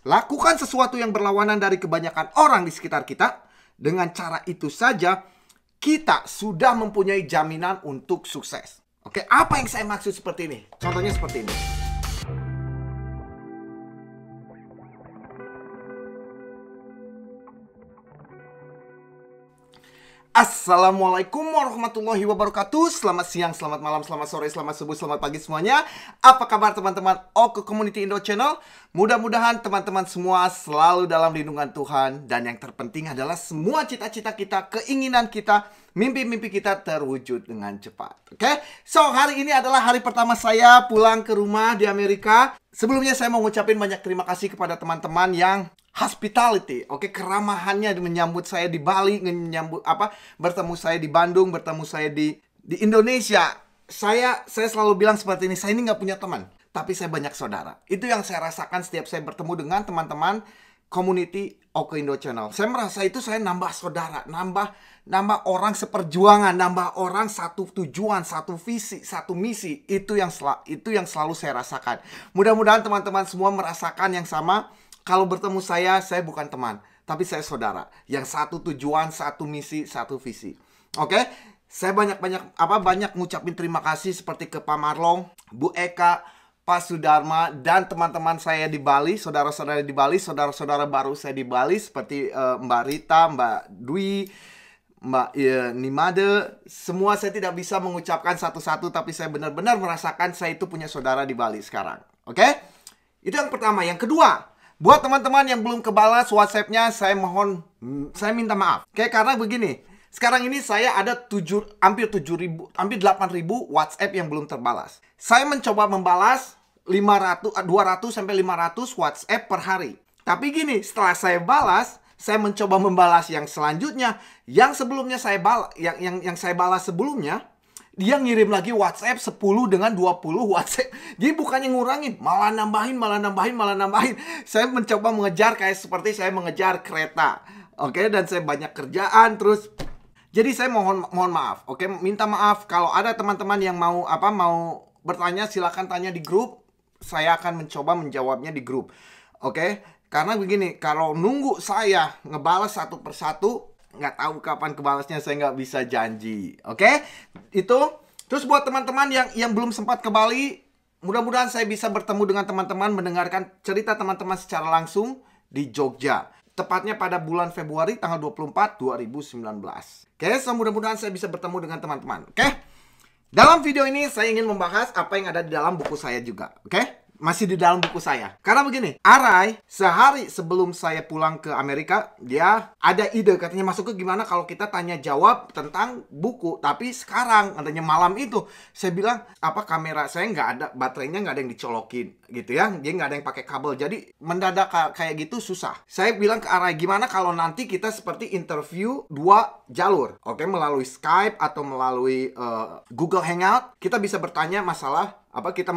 Lakukan sesuatu yang berlawanan dari kebanyakan orang di sekitar kita. Dengan cara itu saja, kita sudah mempunyai jaminan untuk sukses. Oke, apa yang saya maksud seperti ini? Contohnya seperti ini. Assalamualaikum warahmatullahi wabarakatuh. Selamat siang, selamat malam, selamat sore, selamat subuh, selamat pagi semuanya. Apa kabar teman-teman Oke Community Indo Channel? Mudah-mudahan teman-teman semua selalu dalam lindungan Tuhan. Dan yang terpenting adalah semua cita-cita kita, keinginan kita, mimpi-mimpi kita terwujud dengan cepat. Oke? So, hari ini adalah hari pertama saya pulang ke rumah di Amerika. Sebelumnya saya mau ngucapin banyak terima kasih kepada teman-teman yang hospitality, oke, keramahannya menyambut saya di Bali, bertemu saya di Bandung, bertemu saya di Indonesia. Saya selalu bilang seperti ini, saya ini nggak punya teman, tapi saya banyak saudara. Itu yang saya rasakan setiap saya bertemu dengan teman-teman community Oke Indo Channel. Saya merasa itu saya nambah saudara, nambah orang seperjuangan, nambah orang satu tujuan, satu visi, satu misi. Itu yang selalu saya rasakan. Mudah-mudahan teman-teman semua merasakan yang sama. Kalau bertemu saya bukan teman, tapi saya saudara. Yang satu tujuan, satu misi, satu visi. Oke? Saya banyak ngucapin terima kasih seperti ke Pak Marlong, Bu Eka, Pak Sudarma, dan teman-teman saya di Bali, saudara-saudara di Bali, saudara-saudara baru saya di Bali, seperti Mbak Rita, Mbak Dwi, Mbak Nimade. Semua saya tidak bisa mengucapkan satu-satu, tapi saya benar-benar merasakan saya itu punya saudara di Bali sekarang. Oke? Itu yang pertama. Yang kedua, buat teman-teman yang belum kebalas WhatsApp-nya, saya minta maaf. Oke, karena begini, sekarang ini saya ada hampir 8.000 WhatsApp yang belum terbalas. Saya mencoba membalas 200 sampai 500 WhatsApp per hari. Tapi gini, setelah saya balas, saya mencoba membalas yang selanjutnya, yang sebelumnya saya balas, yang saya balas sebelumnya, dia ngirim lagi WhatsApp 10 dengan 20 WhatsApp. Jadi bukannya ngurangin, malah nambahin. Saya mencoba mengejar kayak seperti saya mengejar kereta. Oke, dan saya banyak kerjaan terus. Jadi saya mohon maaf. Oke, minta maaf kalau ada teman-teman yang mau bertanya, silakan tanya di grup. Saya akan mencoba menjawabnya di grup. Oke? Karena begini, kalau nunggu saya ngebalas satu persatu, nggak tahu kapan kebalasnya, saya nggak bisa janji. Oke? Itu. Terus buat teman-teman yang belum sempat ke Bali, mudah-mudahan saya bisa bertemu dengan teman-teman, mendengarkan cerita teman-teman secara langsung di Jogja. Tepatnya pada bulan Februari tanggal 24, 2019. Oke? So mudah-mudahan saya bisa bertemu dengan teman-teman. Oke? Dalam video ini saya ingin membahas apa yang ada di dalam buku saya juga. Oke? Masih di dalam buku saya. Karena begini, Arai sehari sebelum saya pulang ke Amerika, dia ada ide, katanya masuk ke gimana kalau kita tanya jawab tentang buku. Tapi sekarang, katanya malam itu, saya bilang, kamera saya nggak ada, baterainya nggak ada yang dicolokin gitu ya. Dia nggak ada yang pakai kabel. Jadi mendadak kayak gitu susah. Saya bilang ke Arai, gimana kalau nanti kita seperti interview 2 jalur. Oke, melalui Skype atau melalui Google Hangout, kita bisa bertanya masalah kita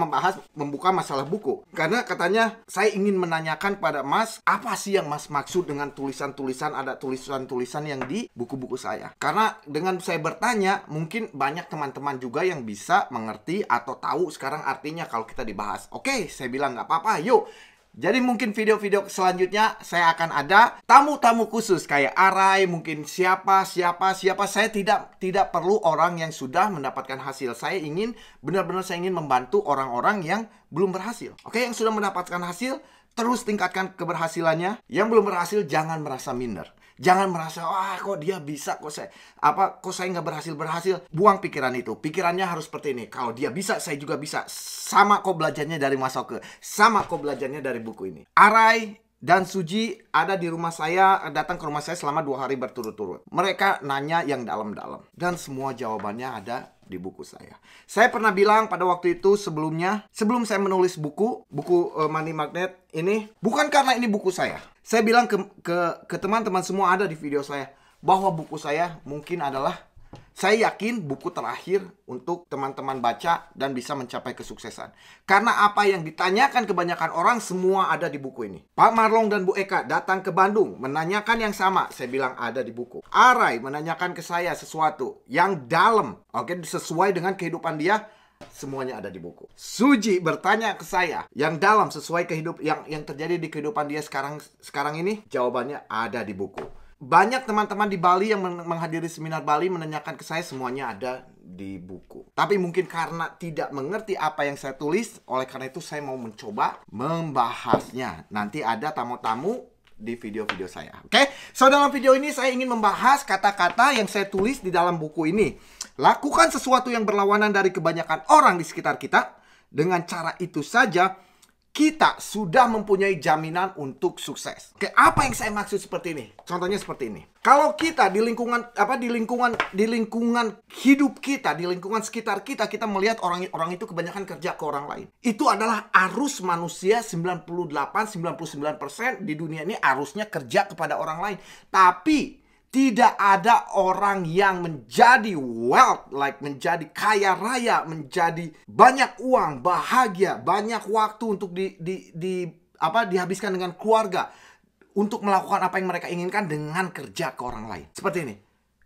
membuka masalah buku. Karena katanya saya ingin menanyakan pada Mas, apa sih yang Mas maksud dengan tulisan-tulisan, ada tulisan-tulisan yang di buku-buku saya. Karena dengan saya bertanya, mungkin banyak teman-teman juga yang bisa mengerti atau tahu sekarang artinya kalau kita dibahas. Oke, saya bilang nggak apa-apa, yuk. Jadi mungkin video-video selanjutnya saya akan ada tamu-tamu khusus kayak Arai, mungkin siapa. Saya tidak perlu orang yang sudah mendapatkan hasil. Saya ingin benar-benar membantu orang-orang yang belum berhasil. Oke, yang sudah mendapatkan hasil terus tingkatkan keberhasilannya. Yang belum berhasil jangan merasa minder. Jangan merasa, wah kok dia bisa, kok saya nggak berhasil. Buang pikiran itu. Pikirannya harus seperti ini. Kalau dia bisa, saya juga bisa. Sama kok belajarnya dari Mas Oke. Sama kok belajarnya dari buku ini. Arai dan Suji ada di rumah saya, datang ke rumah saya selama 2 hari berturut-turut. Mereka nanya yang dalam-dalam. Dan semua jawabannya ada di buku saya. Saya pernah bilang pada waktu itu sebelum saya menulis buku Money Magnet ini, bukan karena ini buku saya. Saya bilang ke teman-teman semua ada di video saya, bahwa buku saya mungkin adalah, saya yakin buku terakhir untuk teman-teman baca dan bisa mencapai kesuksesan. Karena apa yang ditanyakan kebanyakan orang semua ada di buku ini. Pak Marlong dan Bu Eka datang ke Bandung menanyakan yang sama. Saya bilang ada di buku. Arai menanyakan ke saya sesuatu yang dalam, oke, sesuai dengan kehidupan dia. semuanya ada di buku. Suji bertanya ke saya, yang dalam sesuai yang terjadi di kehidupan dia sekarang ini, jawabannya ada di buku. Banyak teman-teman di Bali yang menghadiri seminar Bali menanyakan ke saya, semuanya ada di buku. Tapi mungkin karena tidak mengerti apa yang saya tulis, oleh karena itu saya mau mencoba membahasnya. Nanti ada tamu-tamu di video-video saya. Oke? So dalam video ini saya ingin membahas kata-kata yang saya tulis di dalam buku ini. Lakukan sesuatu yang berlawanan dari kebanyakan orang di sekitar kita. Dengan cara itu saja kita sudah mempunyai jaminan untuk sukses. Oke, apa yang saya maksud seperti ini? Contohnya seperti ini. Kalau kita di lingkungan hidup kita, di lingkungan sekitar kita, kita melihat orang itu kebanyakan kerja ke orang lain. Itu adalah arus manusia 98-99% di dunia ini arusnya kerja kepada orang lain. Tapi tidak ada orang yang menjadi wealth, menjadi kaya raya, menjadi banyak uang, bahagia, banyak waktu untuk dihabiskan dengan keluarga, untuk melakukan apa yang mereka inginkan dengan kerja ke orang lain. Seperti ini.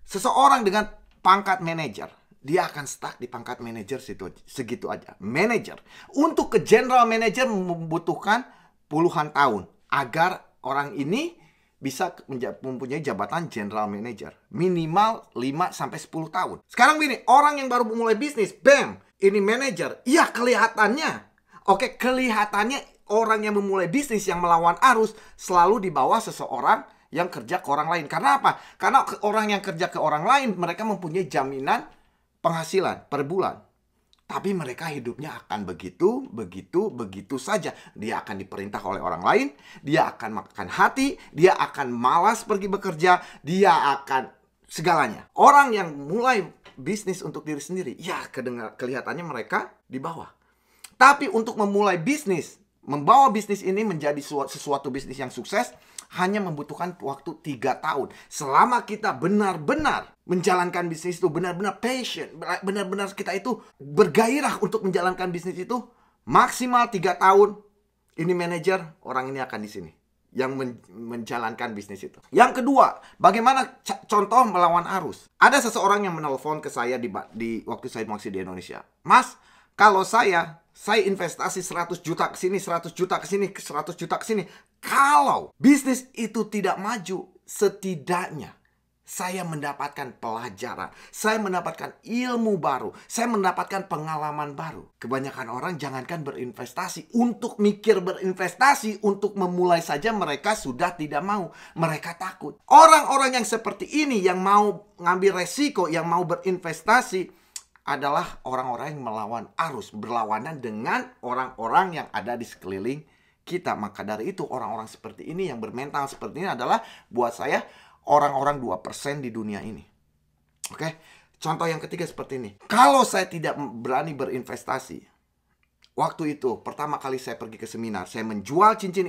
Seseorang dengan pangkat manajer, dia akan stuck di pangkat manajer segitu aja. Manajer. Untuk ke general manager membutuhkan puluhan tahun agar orang ini bisa mempunyai jabatan general manager. Minimal 5-10 tahun. Sekarang gini, orang yang baru memulai bisnis, bam, ini manager. Iya, kelihatannya. Oke, kelihatannya orang yang memulai bisnis yang melawan arus selalu di bawah seseorang yang kerja ke orang lain. Karena apa? Karena orang yang kerja ke orang lain, mereka mempunyai jaminan penghasilan per bulan. Tapi mereka hidupnya akan begitu saja. Dia akan diperintah oleh orang lain. Dia akan makan hati. Dia akan malas pergi bekerja. Dia akan segalanya. Orang yang mulai bisnis untuk diri sendiri, ya kelihatannya mereka di bawah. Tapi untuk memulai bisnis, membawa bisnis ini menjadi sesuatu bisnis yang sukses, hanya membutuhkan waktu 3 tahun. Selama kita benar-benar menjalankan bisnis itu, benar-benar passion, benar-benar kita itu bergairah untuk menjalankan bisnis itu, maksimal 3 tahun, ini manajer, orang ini akan di sini yang menjalankan bisnis itu. Yang kedua, bagaimana contoh melawan arus? Ada seseorang yang menelpon ke saya di waktu saya masih di Indonesia. Mas, kalau saya investasi 100 juta ke sini, 100 juta ke sini, 100 juta ke sini. Kalau bisnis itu tidak maju, setidaknya saya mendapatkan pelajaran, saya mendapatkan ilmu baru, saya mendapatkan pengalaman baru. Kebanyakan orang jangankan berinvestasi, untuk mikir berinvestasi, untuk memulai saja mereka sudah tidak mau. Mereka takut. Orang-orang yang seperti ini, yang mau ngambil resiko, yang mau berinvestasi, adalah orang-orang yang melawan arus, berlawanan dengan orang-orang yang ada di sekeliling kita. Maka dari itu orang-orang seperti ini yang bermental seperti ini adalah buat saya orang-orang 2% di dunia ini. Oke? Contoh yang ketiga seperti ini. Kalau saya tidak berani berinvestasi, waktu itu pertama kali saya pergi ke seminar, saya menjual cincin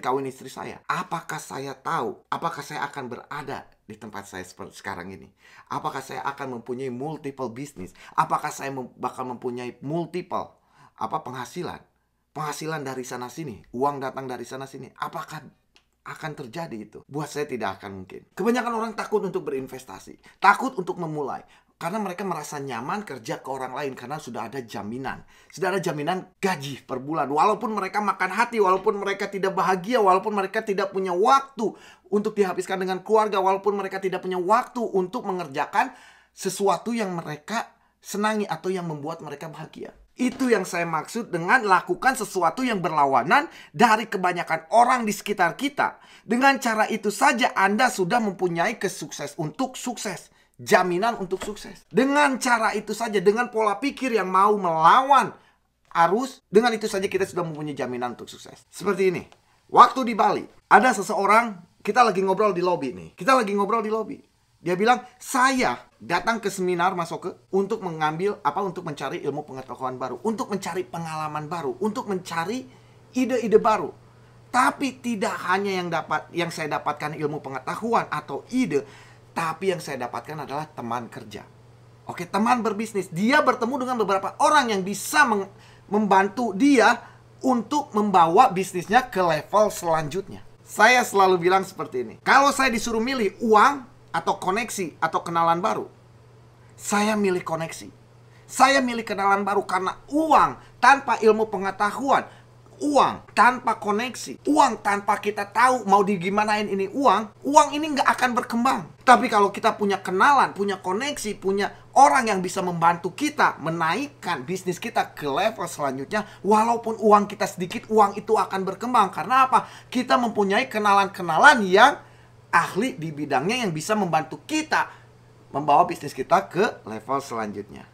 kawin istri saya. Apakah saya tahu? Apakah saya akan berada di tempat saya seperti sekarang ini? Apakah saya akan mempunyai multiple bisnis? Apakah saya bakal mempunyai multiple penghasilan? Penghasilan dari sana sini, uang datang dari sana sini. Apakah akan terjadi itu? Buat saya tidak akan mungkin. Kebanyakan orang takut untuk berinvestasi, takut untuk memulai. Karena mereka merasa nyaman kerja ke orang lain karena sudah ada jaminan. Sudah ada jaminan gaji per bulan. Walaupun mereka makan hati, walaupun mereka tidak bahagia, walaupun mereka tidak punya waktu untuk dihabiskan dengan keluarga, walaupun mereka tidak punya waktu untuk mengerjakan sesuatu yang mereka senangi atau yang membuat mereka bahagia. Itu yang saya maksud dengan lakukan sesuatu yang berlawanan dari kebanyakan orang di sekitar kita. Dengan cara itu saja Anda sudah mempunyai untuk sukses. Jaminan untuk sukses. Dengan cara itu saja, dengan pola pikir yang mau melawan arus, dengan itu saja kita sudah mempunyai jaminan untuk sukses. Seperti ini. Waktu di Bali, ada seseorang, kita lagi ngobrol di lobi nih. Dia bilang, saya datang ke seminar untuk untuk mencari ilmu pengetahuan baru, untuk mencari pengalaman baru, untuk mencari ide-ide baru. Tapi tidak hanya yang saya dapatkan ilmu pengetahuan atau ide, tapi yang saya dapatkan adalah teman kerja. Oke, teman berbisnis. Dia bertemu dengan beberapa orang yang bisa membantu dia untuk membawa bisnisnya ke level selanjutnya. Saya selalu bilang seperti ini. Kalau saya disuruh milih uang atau koneksi atau kenalan baru, saya milih koneksi. Saya milih kenalan baru karena uang tanpa ilmu pengetahuan, uang tanpa koneksi, uang tanpa kita tahu mau digimanain ini uang ini nggak akan berkembang. Tapi kalau kita punya kenalan, punya koneksi, punya orang yang bisa membantu kita menaikkan bisnis kita ke level selanjutnya, walaupun uang kita sedikit, uang itu akan berkembang. Karena apa? Kita mempunyai kenalan-kenalan yang ahli di bidangnya yang bisa membantu kita membawa bisnis kita ke level selanjutnya.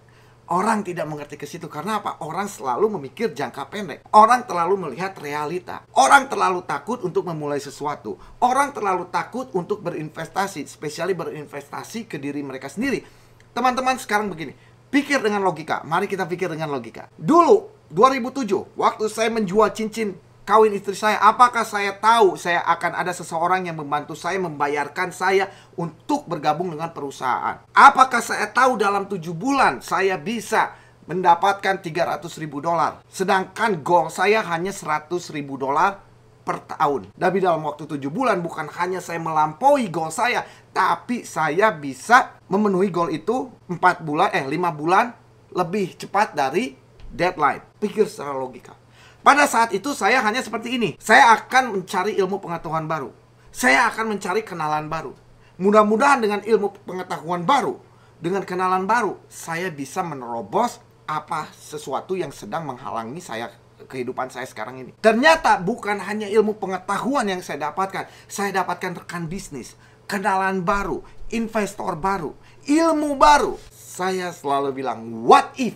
Orang tidak mengerti ke situ karena apa? Orang selalu memikir jangka pendek. Orang terlalu melihat realita. Orang terlalu takut untuk memulai sesuatu. Orang terlalu takut untuk berinvestasi, spesiali berinvestasi ke diri mereka sendiri. Teman-teman sekarang begini, pikir dengan logika. Mari kita pikir dengan logika. Dulu 2007, waktu saya menjual cincin kawin istri saya, apakah saya tahu saya akan ada seseorang yang membantu saya, membayarkan saya untuk bergabung dengan perusahaan? Apakah saya tahu dalam 7 bulan saya bisa mendapatkan $300.000? Sedangkan goal saya hanya $100.000 per tahun. Tapi dalam waktu 7 bulan bukan hanya saya melampaui goal saya, tapi saya bisa memenuhi goal itu 5 bulan lebih cepat dari deadline. Pikir secara logika. Pada saat itu saya hanya seperti ini. Saya akan mencari ilmu pengetahuan baru. Saya akan mencari kenalan baru. Mudah-mudahan dengan ilmu pengetahuan baru, dengan kenalan baru, saya bisa menerobos apa sesuatu yang sedang menghalangi saya, kehidupan saya sekarang ini. Ternyata bukan hanya ilmu pengetahuan yang saya dapatkan. Saya dapatkan rekan bisnis, kenalan baru, investor baru, ilmu baru. Saya selalu bilang, what if?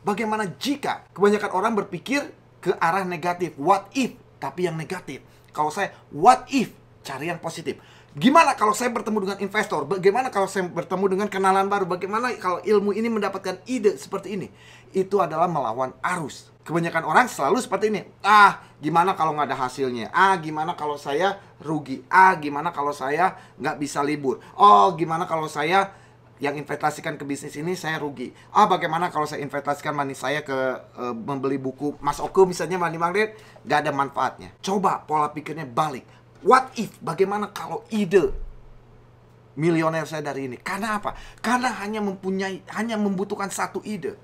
Bagaimana jika? Kebanyakan orang berpikir ke arah negatif, what if, tapi yang negatif. Kalau saya, what if, cari yang positif. Gimana kalau saya bertemu dengan investor? Bagaimana kalau saya bertemu dengan kenalan baru? Bagaimana kalau ilmu ini mendapatkan ide seperti ini? Itu adalah melawan arus. Kebanyakan orang selalu seperti ini. Gimana kalau nggak ada hasilnya? Gimana kalau saya rugi? Gimana kalau saya nggak bisa libur? Gimana kalau saya yang investasikan ke bisnis ini saya rugi? Bagaimana kalau saya investasikan money saya ke membeli buku Mas Oku misalnya, money magnet, gak ada manfaatnya. Coba pola pikirnya balik. What if? Bagaimana kalau ide milioner saya dari ini? Karena apa? Karena hanya membutuhkan satu ide.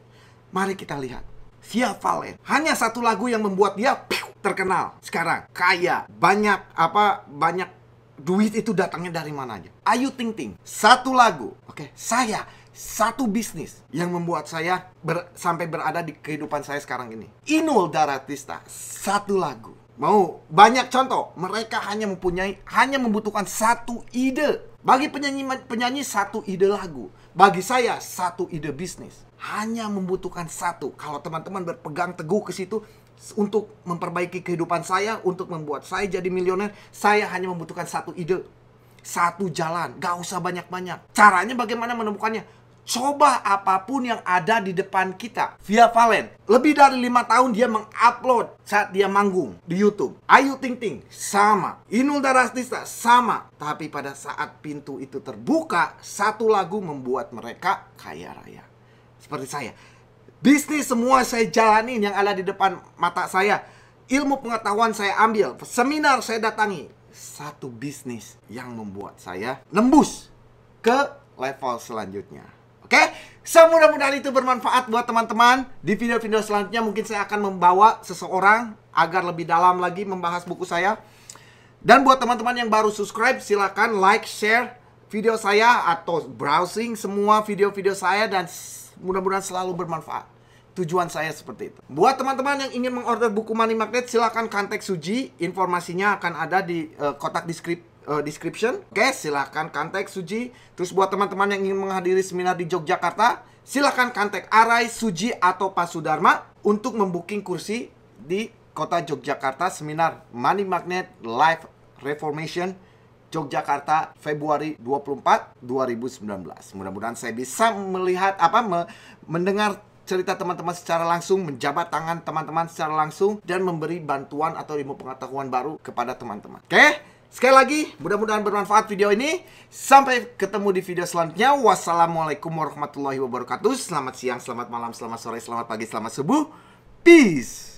Mari kita lihat. Via Valen, hanya satu lagu yang membuat dia terkenal. Sekarang kaya, banyak duit itu datangnya dari mana aja? Ayu Ting Ting, satu lagu. Oke, saya satu bisnis yang membuat saya sampai berada di kehidupan saya sekarang ini. Inul Daratista, satu lagu. Mau banyak contoh? Mereka hanya membutuhkan satu ide. Bagi penyanyi satu ide lagu. Bagi saya satu ide bisnis. Hanya membutuhkan satu. Kalau teman-teman berpegang teguh ke situ, untuk memperbaiki kehidupan saya, untuk membuat saya jadi miliuner, saya hanya membutuhkan satu ide, satu jalan. Gak usah banyak-banyak. Caranya bagaimana menemukannya? Coba apapun yang ada di depan kita. Via Valen, lebih dari 5 tahun dia mengupload saat dia manggung di YouTube. Ayu Ting Ting, sama. Inul Daratista, sama. Tapi pada saat pintu itu terbuka, satu lagu membuat mereka kaya raya. Seperti saya. Bisnis semua saya jalanin yang ada di depan mata saya. Ilmu pengetahuan saya ambil. Seminar saya datangi. Satu bisnis yang membuat saya nembus ke level selanjutnya. Oke? Mudah-mudahan itu bermanfaat buat teman-teman. Di video-video selanjutnya mungkin saya akan membawa seseorang agar lebih dalam lagi membahas buku saya. Dan buat teman-teman yang baru subscribe, silakan like, share video saya atau browsing semua video-video saya, dan mudah-mudahan selalu bermanfaat. Tujuan saya seperti itu. Buat teman-teman yang ingin mengorder buku Money Magnet, silakan kontak Suji. Informasinya akan ada di kotak description. Oke, silakan kontak Suji. Terus buat teman-teman yang ingin menghadiri seminar di Yogyakarta, silakan kontak Arai, Suji, atau Pak Sudarma untuk membooking kursi di kota Yogyakarta, seminar Money Magnet Life Reformation Yogyakarta Februari 24, 2019. Mudah-mudahan saya bisa melihat mendengar cerita teman-teman secara langsung, menjabat tangan teman-teman secara langsung, dan memberi bantuan atau ilmu pengetahuan baru kepada teman-teman. Oke? Sekali lagi, mudah-mudahan bermanfaat video ini. Sampai ketemu di video selanjutnya. Wassalamualaikum warahmatullahi wabarakatuh. Selamat siang, selamat malam, selamat sore, selamat pagi, selamat subuh. Peace.